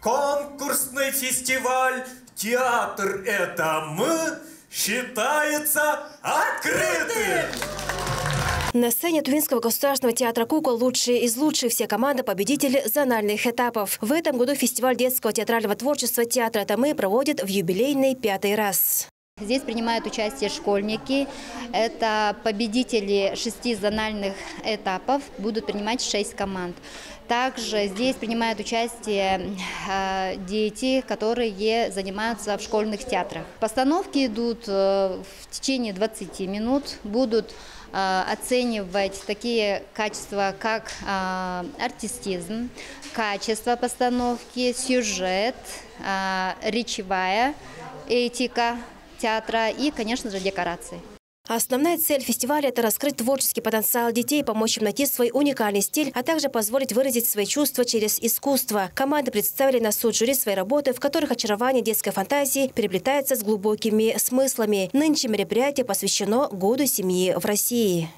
Конкурсный фестиваль «Театр – это мы» считается открытым! На сцене Тувинского государственного театра кукол лучшие из лучших, все команды победители зональных этапов. В этом году фестиваль детского театрального творчества «Театр – это мы» проводит в юбилейный 5-й раз. Здесь принимают участие школьники. Это победители 6 зональных этапов. Будут принимать 6 команд. Также здесь принимают участие дети, которые занимаются в школьных театрах. Постановки идут в течение 20 минут. Будут оценивать такие качества, как артистизм, качество постановки, сюжет, речевая этика театра и, конечно же, декорации. Основная цель фестиваля – это раскрыть творческий потенциал детей, помочь им найти свой уникальный стиль, а также позволить выразить свои чувства через искусство. Команды представили на суд жюри свои работы, в которых очарование детской фантазии переплетается с глубокими смыслами. Нынче мероприятие посвящено Году семьи в России.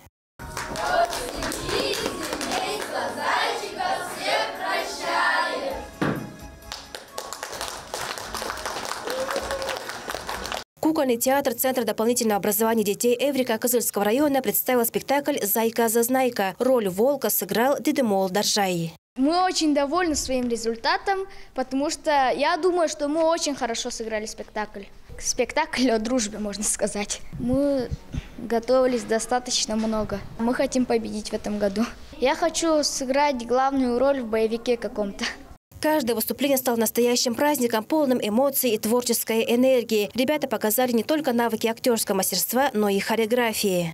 Кукольный театр Центра дополнительного образования детей Эврика Кызыльского района представил спектакль «Зайка-зазнайка». Роль волка сыграл Дидымол Даржай. Мы очень довольны своим результатом, потому что я думаю, что мы очень хорошо сыграли спектакль. Спектакль о дружбе, можно сказать. Мы готовились достаточно много. Мы хотим победить в этом году. Я хочу сыграть главную роль в боевике каком-то. Каждое выступление стало настоящим праздником, полным эмоций и творческой энергии. Ребята показали не только навыки актерского мастерства, но и хореографии.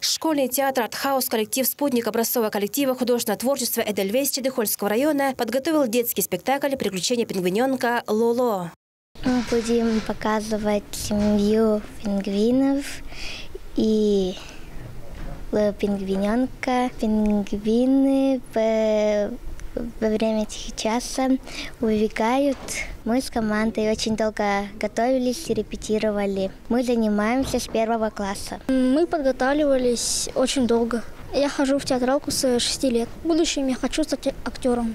Школьный театр «Артхаус», коллектив «Спутник» образцового коллектива художественного творчества «Эдельвейс» Чедыхольского района подготовил детский спектакль «Приключения пингвиненка Лоло». Мы будем показывать семью пингвинов и пингвиненка. Пингвины во время часа убегают. Мы с командой очень долго готовились и репетировали. Мы занимаемся с 1 класса. Мы подготавливались очень долго. Я хожу в театралку с 6 лет. В будущем я хочу стать актером.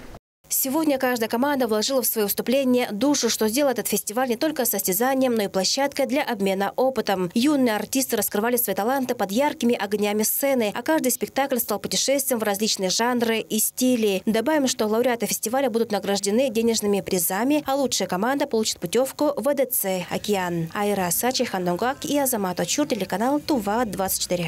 Сегодня каждая команда вложила в свое выступление душу, что сделает этот фестиваль не только состязанием, но и площадкой для обмена опытом. Юные артисты раскрывали свои таланты под яркими огнями сцены, а каждый спектакль стал путешествием в различные жанры и стили. Добавим, что лауреаты фестиваля будут награждены денежными призами, а лучшая команда получит путевку в ВДЦ «Океан». Айра Сачи, Хандонгак и Азамат Очур, телеканал Тува-24.